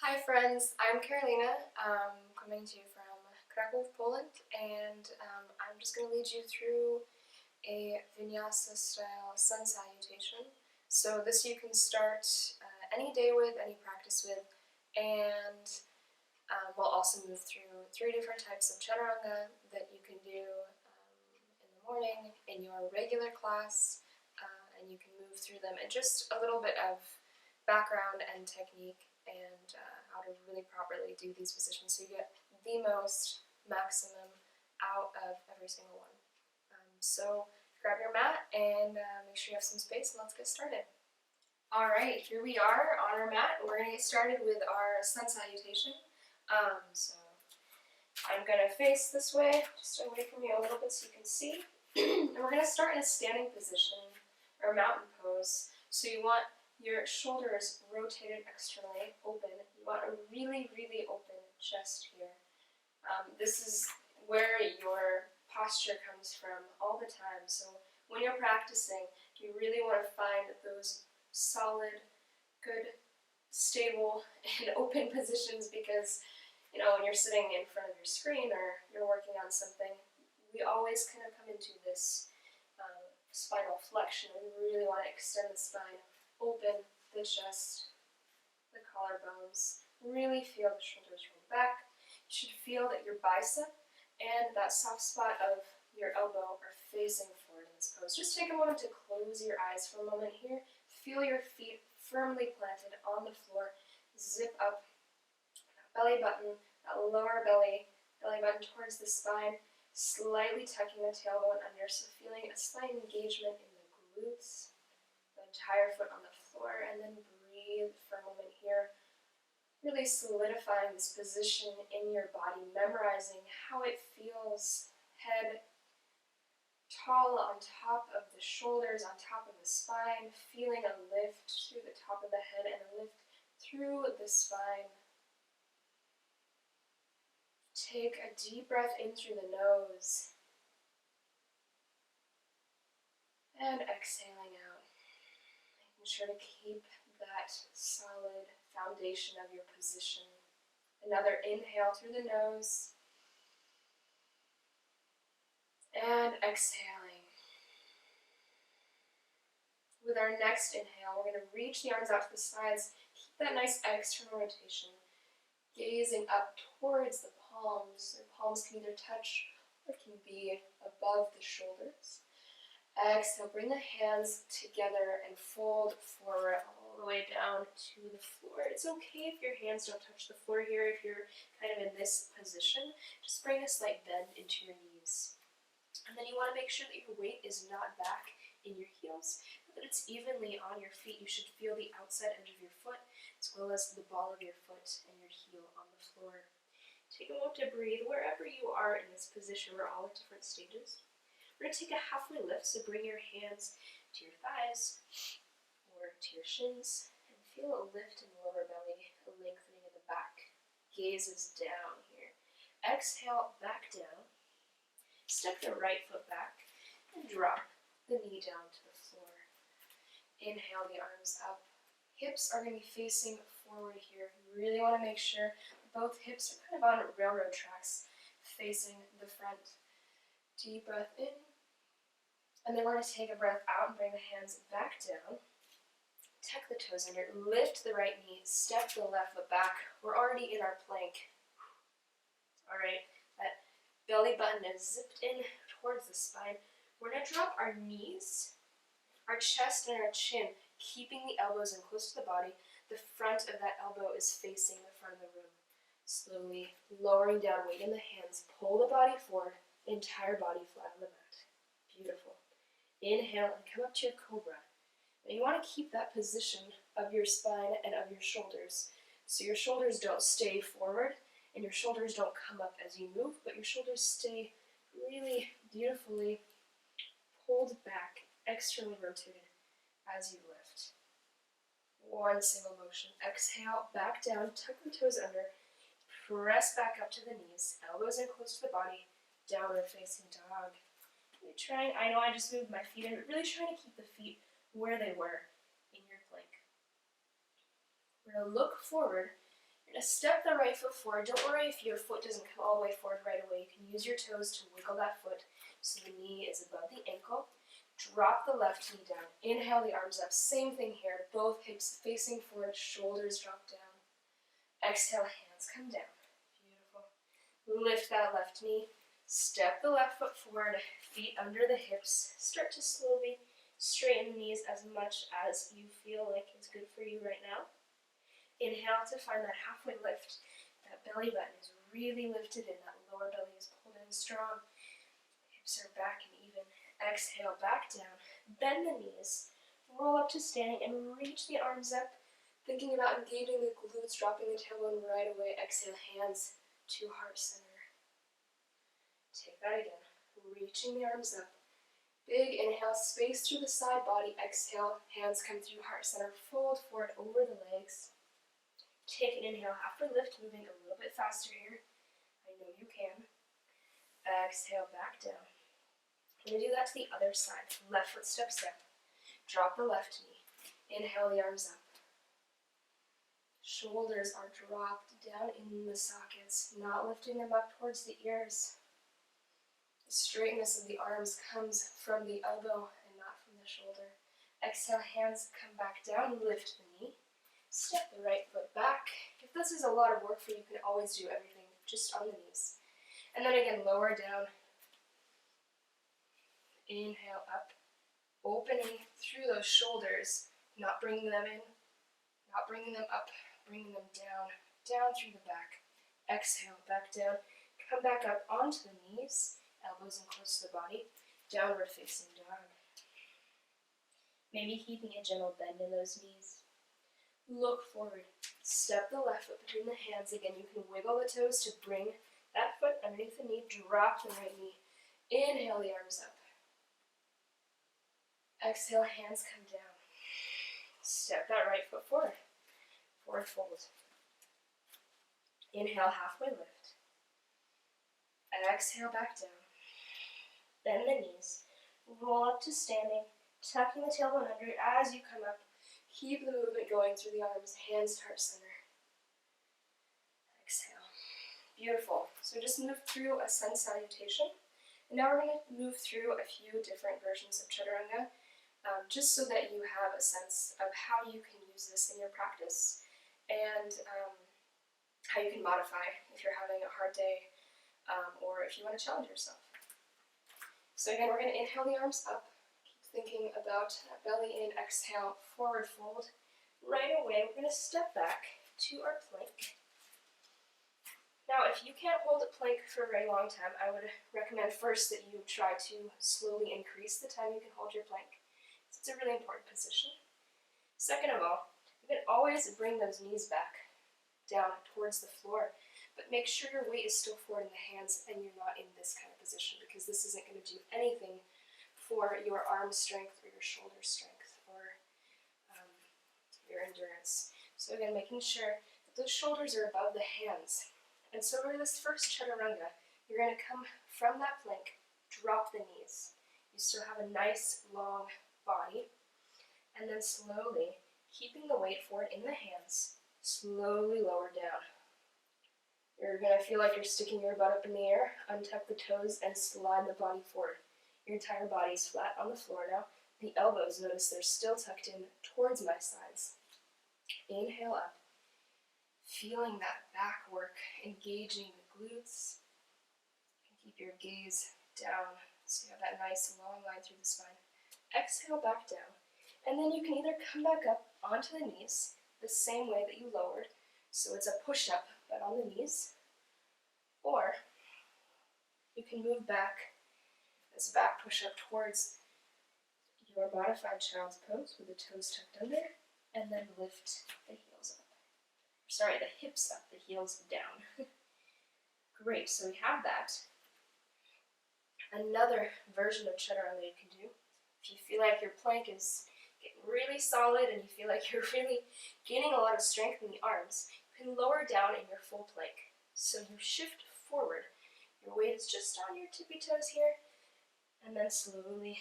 Hi friends, I'm Carolina, coming to you from Krakow, Poland, and I'm just going to lead you through a vinyasa style sun salutation. So this you can start any day with, any practice with, and we'll also move through 3 different types of Chaturanga that you can do in the morning, in your regular class, and you can move through them, and just a little bit of background and technique and how to really properly do these positions so you get the most maximum out of every single one. So grab your mat and make sure you have some space, and let's get started. Alright, here we are on our mat. We're going to get started with our sun salutation. So I'm going to face this way, just away from you a little bit so you can see. And we're going to start in a standing position, or mountain pose. So you want your shoulders rotated externally, open. You want a really, really open chest here. This is where your posture comes from all the time. So when you're practicing, you really want to find those solid, good, stable, and open positions because, when you're sitting in front of your screen or you're working on something, we always kind of come into this spinal flexion. We really want to extend the spine, open the chest, the collarbones, really feel the shoulders roll back. You should feel that your bicep and that soft spot of your elbow are facing forward in this pose. Just take a moment to close your eyes for a moment here. Feel your feet firmly planted on the floor. Zip up that belly button, that lower belly button towards the spine, slightly tucking the tailbone under, so feeling a slight engagement in the glutes, the entire foot on the floor, and then breathe for a moment here, really solidifying this position in your body, memorizing how it feels, head tall on top of the shoulders, on top of the spine, feeling a lift through the top of the head and a lift through the spine. Take a deep breath in through the nose and exhaling out, making sure to keep that solid foundation of your position. Another inhale through the nose and exhaling. With our next inhale, we're going to reach the arms out to the sides, keep that nice external rotation, gazing up towards the palms. The palms can either touch or can be above the shoulders. Exhale, bring the hands together and fold forward all the way down to the floor. It's okay if your hands don't touch the floor here, if you're kind of in this position. Just bring a slight bend into your knees. And then you want to make sure that your weight is not back in your heels, that it's evenly on your feet. You should feel the outside edge of your foot as well as the ball of your foot and your heel on the floor. Take a moment to breathe wherever you are in this position. We're all at different stages. We're going to take a halfway lift, so bring your hands to your thighs or to your shins and feel a lift in the lower belly, a lengthening in the back. Gaze is down here. Exhale, back down. Step the right foot back and drop the knee down to the floor. Inhale the arms up. Hips are going to be facing forward here. You really want to make sure both hips are kind of on railroad tracks facing the front. Deep breath in. And then we're going to take a breath out and bring the hands back down. Tuck the toes under. Lift the right knee. Step the left foot back. We're already in our plank. Alright, that belly button is zipped in towards the spine. We're going to drop our knees, our chest, and our chin, keeping the elbows in close to the body. The front of that elbow is facing the front of the room. Slowly lowering down, weight in the hands. Pull the body forward, entire body flat on the mat. Beautiful. Inhale and come up to your Cobra. Now you want to keep that position of your spine and of your shoulders. So your shoulders don't stay forward and your shoulders don't come up as you move, but your shoulders stay really beautifully pulled back, externally rotated as you lift. One single motion. Exhale, back down, tuck the toes under, press back up to the knees, elbows in close to the body, downward facing dog. Really trying, I know I just moved my feet in, but really trying to keep the feet where they were in your plank. We're going to look forward You're going to step the right foot forward. Don't worry if your foot doesn't come all the way forward right away. You can use your toes to wiggle that foot so the knee is above the ankle. Drop the left knee down. Inhale the arms up. Same thing here. Both hips facing forward, shoulders drop down. Exhale, hands come down. Beautiful. Lift that left knee. Step the left foot forward, feet under the hips. Start to slowly straighten the knees as much as you feel like it's good for you right now. Inhale to find that halfway lift. That belly button is really lifted in. That lower belly is pulled in strong. Hips are back and even. Exhale, back down. Bend the knees. Roll up to standing and reach the arms up. Thinking about engaging the glutes, dropping the tailbone right away. Exhale, hands to heart center. Take that again. Reaching the arms up. Big inhale, space through the side body. Exhale, hands come through heart center. Fold forward over the legs. Take an inhale, halfway lift, moving a little bit faster here. I know you can. Exhale, back down. We're going to do that to the other side. Left foot steps down. Drop the left knee. Inhale the arms up. Shoulders are dropped down in the sockets, not lifting them up towards the ears. The straightness of the arms comes from the elbow and not from the shoulder. Exhale, hands come back down, lift the knee. Step the right foot back. If this is a lot of work for you, you can always do everything just on the knees. And then again, lower down. Inhale up. Opening through those shoulders, not bringing them in, not bringing them up, bringing them down, down through the back. Exhale, back down. Come back up onto the knees, elbows in close to the body, downward facing dog. Maybe keeping a gentle bend in those knees. Look forward. Step the left foot between the hands. Again, you can wiggle the toes to bring that foot underneath the knee. Drop the right knee. Inhale the arms up. Exhale, hands come down. Step that right foot forward. Forward fold. Inhale, halfway lift. Exhale, back down. Bend the knees. Roll up to standing, tucking the tailbone under as you come up. Keep the movement going through the arms, hands to heart center. Exhale. Beautiful. So just move through a sun salutation. And now we're going to move through a few different versions of Chaturanga, just so that you have a sense of how you can use this in your practice and how you can modify if you're having a hard day or if you want to challenge yourself. So again, we're going to inhale the arms up. Thinking about belly in, exhale, forward fold. Right away, we're going to step back to our plank. Now, if you can't hold a plank for a very long time, I would recommend first that you try to slowly increase the time you can hold your plank. It's a really important position. Second of all, you can always bring those knees back down towards the floor, but make sure your weight is still forward in the hands and you're not in this kind of position, because this isn't going to do anything for your arm strength or your shoulder strength or your endurance. So again, making sure that those shoulders are above the hands. And so for this first Chaturanga, you're going to come from that plank, drop the knees. You still have a nice long body, and then slowly, keeping the weight forward in the hands, slowly lower down. You're going to feel like you're sticking your butt up in the air, untuck the toes, and slide the body forward. Your entire body is flat on the floor now. The elbows, notice they're still tucked in towards my sides. Inhale up. Feeling that back work, engaging the glutes. Keep your gaze down so you have that nice long line through the spine. Exhale back down. And then you can either come back up onto the knees the same way that you lowered, so it's a push-up but on the knees, or you can move back this back push-up towards your modified child's pose with the toes tucked under, and then lift the heels up. Sorry, the hips up, the heels down. Great, so we have that. Another version of Chaturanga you can do. If you feel like your plank is getting really solid and you feel like you're really gaining a lot of strength in the arms, you can lower down in your full plank. So you shift forward. Your weight is just on your tippy toes here, and then slowly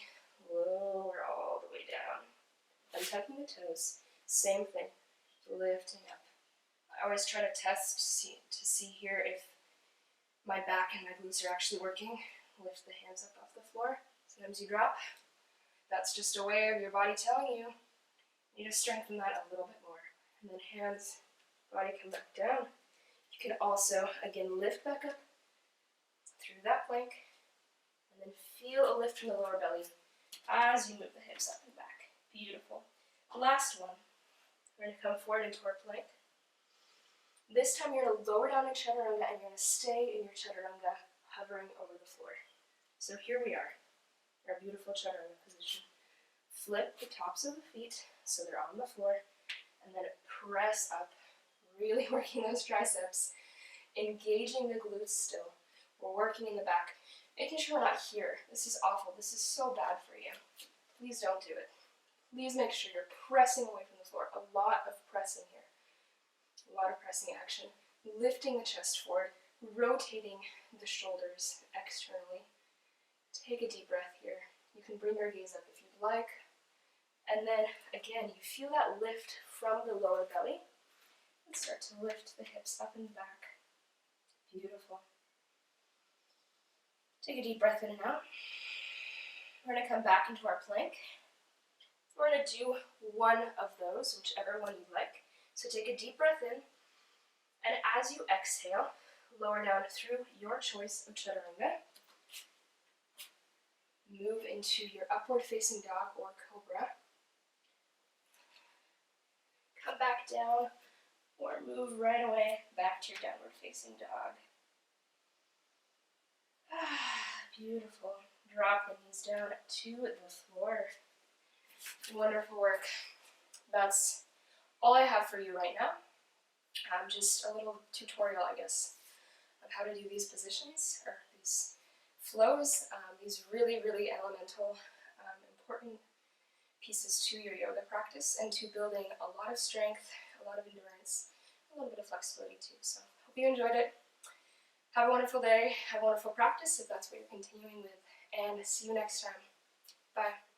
lower all the way down. Untucking the toes, same thing, lifting up. I always try to test to see here if my back and my glutes are actually working. Lift the hands up off the floor. Sometimes you drop. That's just a way of your body telling you need to strengthen that a little bit more. And then hands, body come back down. You can also, again, lift back up through that plank, and then feel a lift from the lower belly as you move the hips up and back. Beautiful. Last one. We're going to come forward into our plank. This time you're going to lower down in Chaturanga, and you're going to stay in your Chaturanga, hovering over the floor. So here we are, our beautiful Chaturanga position. Flip the tops of the feet so they're on the floor, and then press up, really working those triceps, engaging the glutes still. We're working in the back, making sure we're not here. This is awful. This is so bad for you. Please don't do it. Please make sure you're pressing away from the floor. A lot of pressing here. A lot of pressing action. Lifting the chest forward, rotating the shoulders externally. Take a deep breath here. You can bring your gaze up if you'd like. And then, again, you feel that lift from the lower belly. And start to lift the hips up and back. Beautiful. Take a deep breath in and out. We're going to come back into our plank. We're going to do one of those, whichever one you like. So take a deep breath in. And as you exhale, lower down through your choice of Chaturanga. Move into your upward facing dog or Cobra. Come back down, or move right away back to your downward facing dog. Beautiful. Drop the knees down to the floor. Wonderful work. That's all I have for you right now. Just a little tutorial, I guess, of how to do these positions, or these flows, these really, really elemental, important pieces to your yoga practice and to building a lot of strength, a lot of endurance, a little bit of flexibility too. So hope you enjoyed it. Have a wonderful day, have a wonderful practice if that's what you're continuing with, and see you next time. Bye.